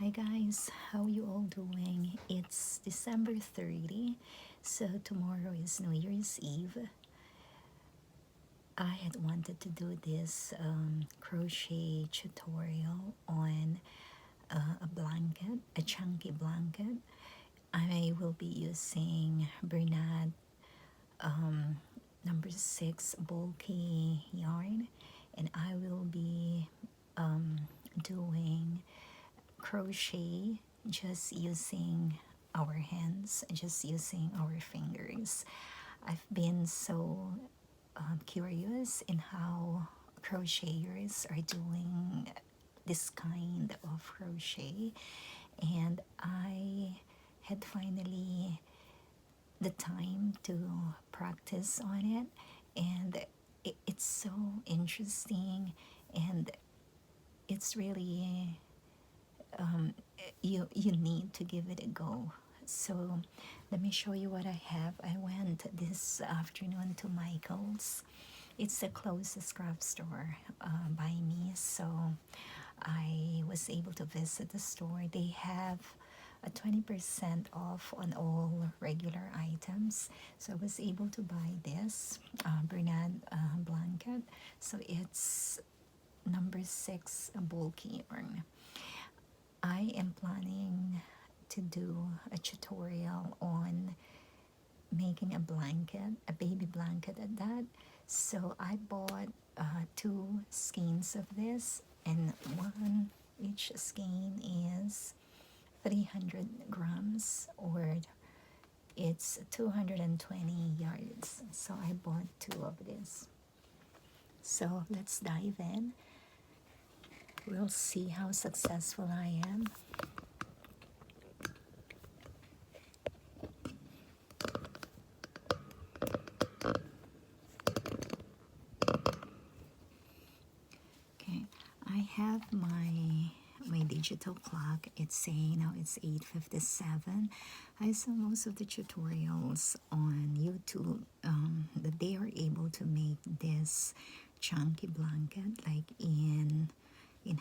Hi guys, how you all doing? It's December 30, so tomorrow is New Year's Eve. I had wanted to do this crochet tutorial on a blanket, a chunky blanket. I will be using Bernard number 6 bulky yarn, and I will be doing crochet just using our hands, just using our fingers. I've been so curious in how crocheters are doing this kind of crochet, and I had finally the time to practice on it, and it's so interesting, and it's really you need to give it a go. So let me show you what I have. I went this afternoon to Michael's. It's the closest craft store by me, so I was able to visit the store. They have a 20% off on all regular items, so I was able to buy this Bernard blanket. So it's number 6 bulky yarn. I am planning to do a tutorial on making a blanket, a baby blanket at that. So I bought 2 skeins of this, and each skein is 300 grams, or it's 220 yards. So I bought 2 of this. So let's dive in. We'll see how successful I am. Okay, I have my digital clock. It's saying now it's 8:57. I saw most of the tutorials on YouTube that they are able to make this chunky blanket like in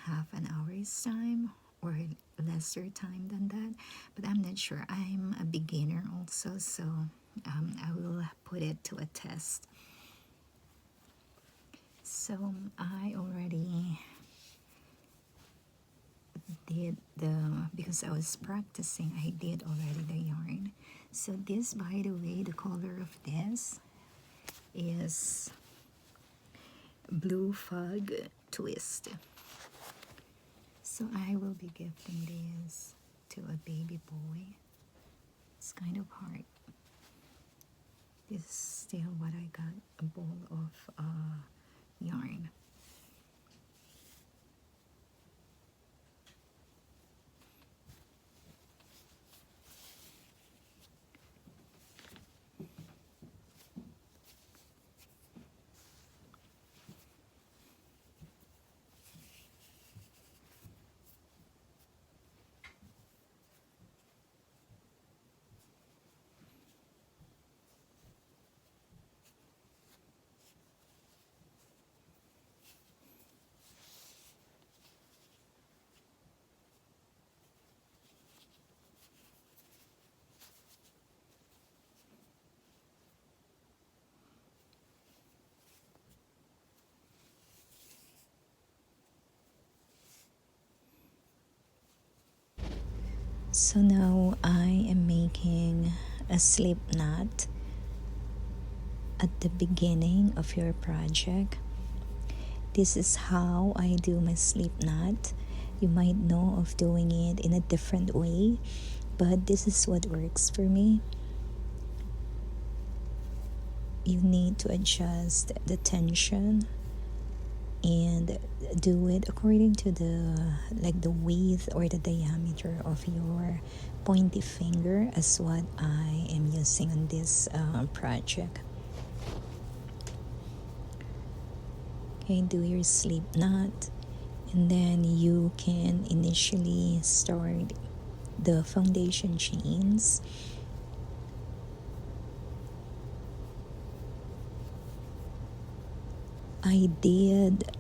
half an hour's time or lesser time than that, but I'm not sure. I'm a beginner also, so I will put it to a test. So I already did because I was practicing, I did already the yarn. So this, by the way, the color of this is Blue Fog Twist. So I will be gifting this to a baby boy. It's kind of hard. This is still what I got, a ball of yarn. So now I am making a slip knot at the beginning of your project. This is how I do my slip knot. You might know of doing it in a different way, but this is what works for me. You need to adjust the tension and do it according to the width or the diameter of your pointy finger, as what I am using on this project. Okay, do your slip knot, and then you can initially start the foundation chains. I did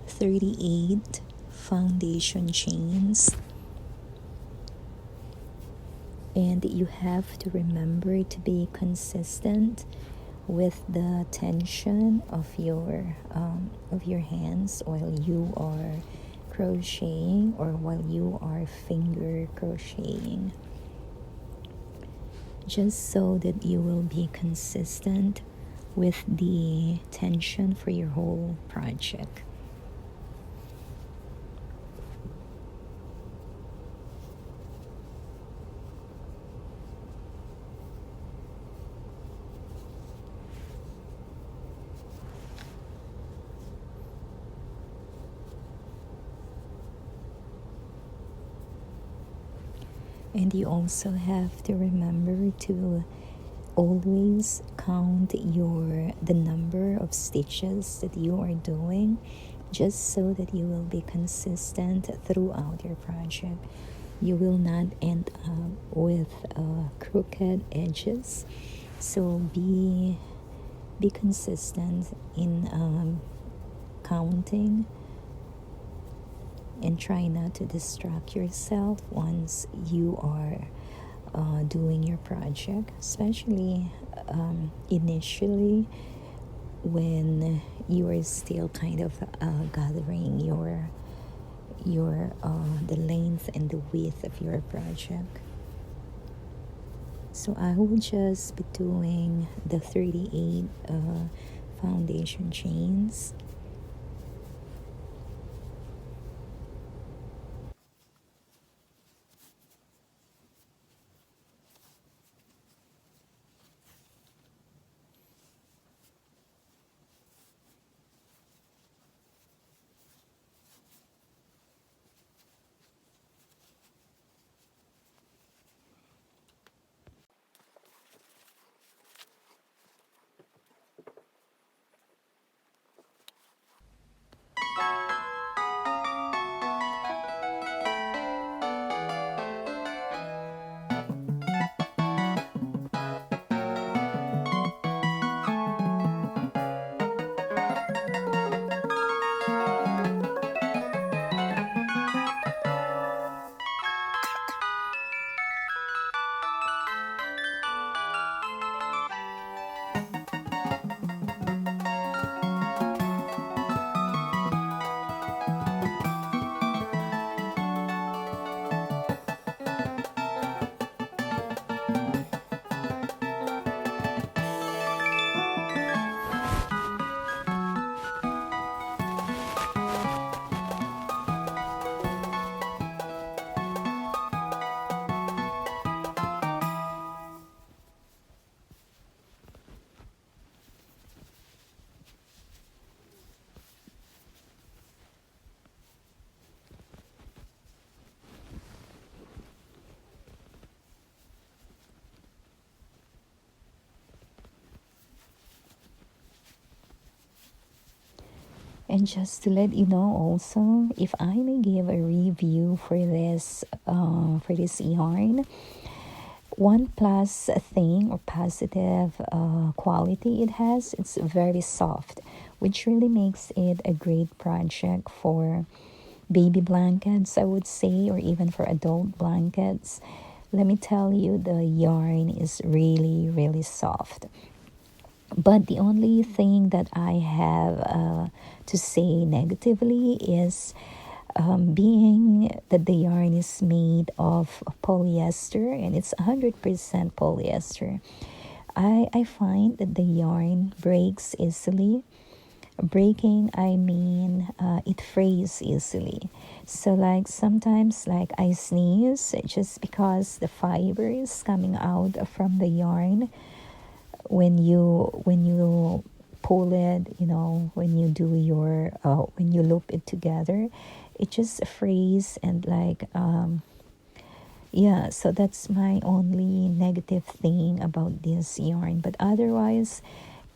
38 foundation chains, And you have to remember to be consistent with the tension of your hands while you are crocheting or while you are finger crocheting, just so that you will be consistent with the tension for your whole project. And you also have to remember to always count the number of stitches that you are doing, just so that you will be consistent throughout your project. You will not end up with crooked edges. So be consistent in counting, and try not to distract yourself once you are doing your project, especially initially when you are still kind of gathering your the length and the width of your project. So I will just be doing the 38 foundation chains. And just to let you know also, if I may give a review for this yarn, one plus thing or positive quality it has, it's very soft, which really makes it a great project for baby blankets, I would say, or even for adult blankets. Let me tell you, the yarn is really, really soft. But the only thing that I have to say negatively is being that the yarn is made of polyester and it's 100% polyester. I find that the yarn breaks easily. Breaking, I mean it frays easily. So like sometimes like I sneeze just because the fiber is coming out from the yarn when you pull it, when you do your when you loop it together, it just frays and like yeah. So that's my only negative thing about this yarn, but otherwise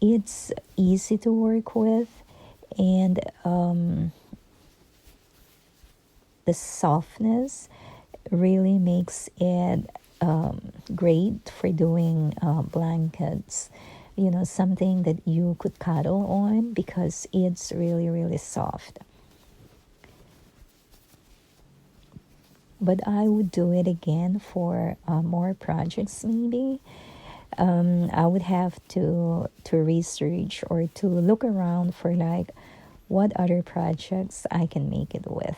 it's easy to work with, and the softness really makes it great for doing blankets, something that you could cuddle on because it's really, really soft. but I would do it again for more projects maybe. I would have to research or to look around for like what other projects I can make it with.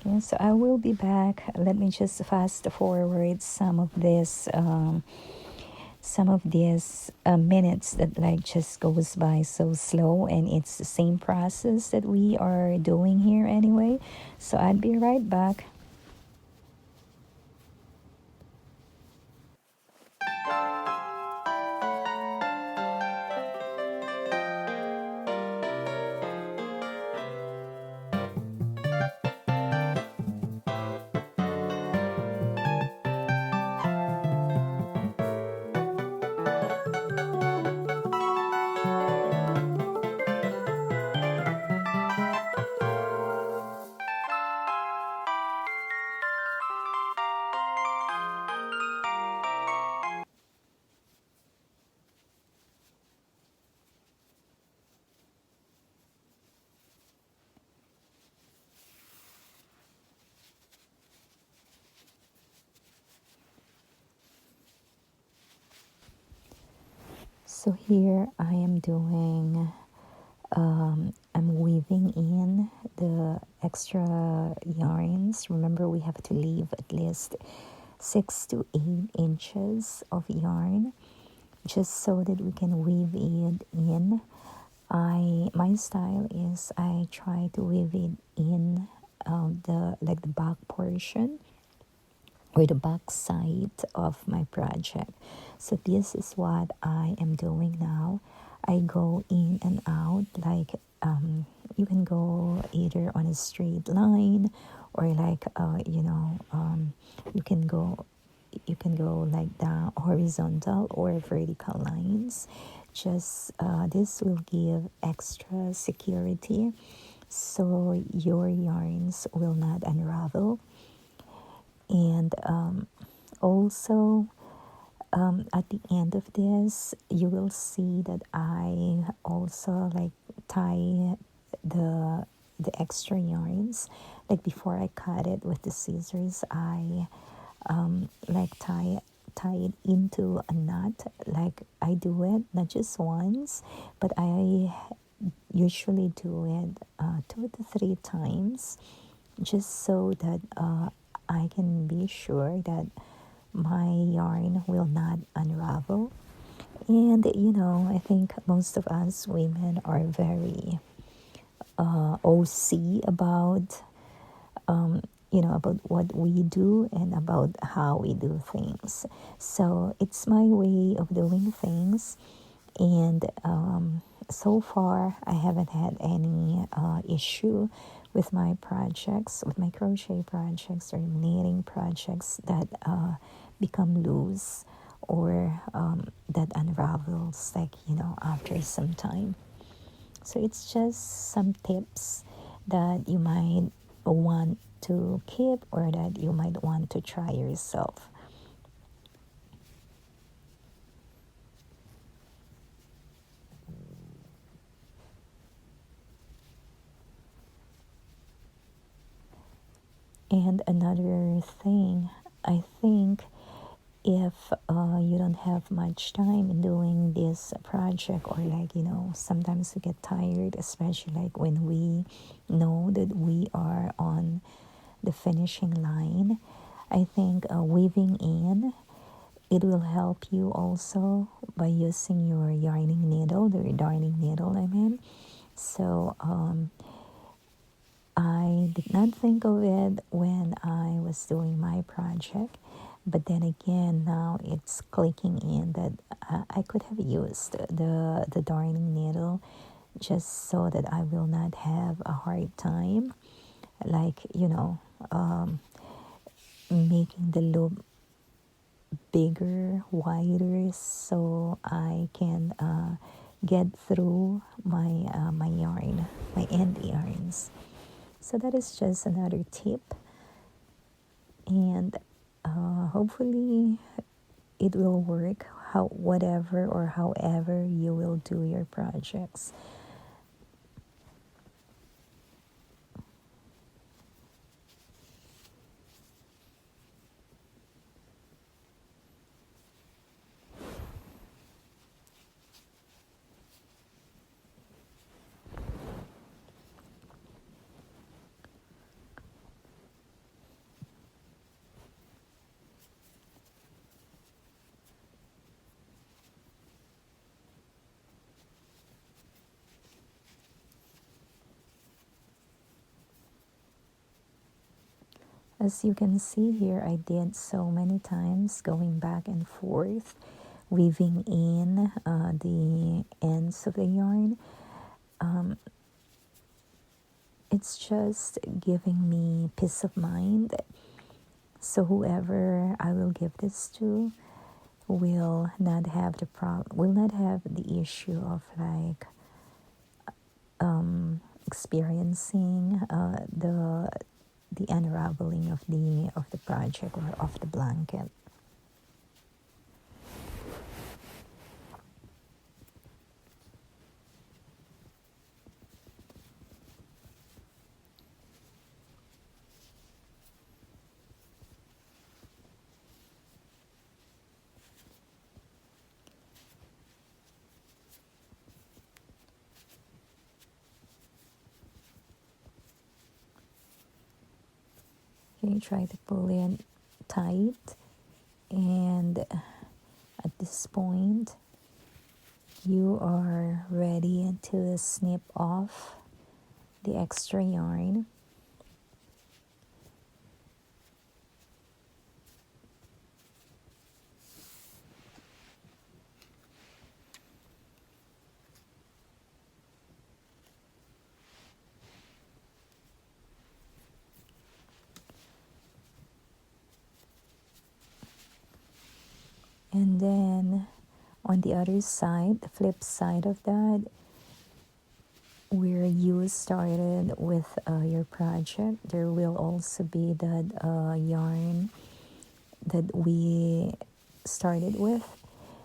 Okay, so I will be back. Let me just fast forward some of these minutes that like just goes by so slow, and it's the same process that we are doing here anyway. So I'd be right back. So here I am doing, I'm weaving in the extra yarns. Remember, we have to leave at least 6 to 8 inches of yarn just so that we can weave it in. My style is I try to weave it in the back portion or the back side of my project. So this is what I am doing now. I go in and out like you can go either on a straight line or like you can go like the horizontal or vertical lines. Just this will give extra security so your yarns will not unravel. And also at the end of this you will see that I also like tie the extra yarns. Like before I cut it with the scissors, I like tie it into a knot. Like I do it not just once, but I usually do it 2 to 3 times, just so that I can be sure that my yarn will not unravel. And I think most of us women are very OC about about what we do and about how we do things. So it's my way of doing things, and so far I haven't had any issue with my projects, with my crochet projects or knitting projects that become loose or that unravels like after some time. So it's just some tips that you might want to keep or that you might want to try yourself. And another thing, I think if you don't have much time in doing this project, or like sometimes we get tired, especially like when we know that we are on the finishing line. I think weaving in, it will help you also by using your yarning needle, the darning needle I mean. So I did not think of it when I was doing my project, but then again, now it's clicking in that I could have used the darning needle just so that I will not have a hard time, like, making the loop bigger, wider, so I can get through my yarn, my end yarns. So that is just another tip, and hopefully it will work. Whatever or however you will do your projects. As you can see here, I did so many times going back and forth, weaving in the ends of the yarn. It's just giving me peace of mind. So whoever I will give this to will not have will not have the issue of like experiencing the unraveling of the project or of the blanket. Okay, try to pull it tight, and at this point you are ready to snip off the extra yarn. And then on the other side, the flip side of that, where you started with your project, there will also be that yarn that we started with.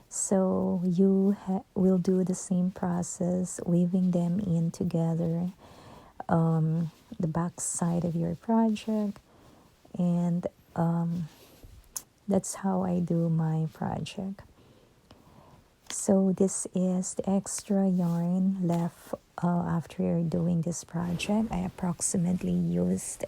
So you will do the same process, weaving them in together, the back side of your project, and that's how I do my project. So this is the extra yarn left after doing this project. I approximately used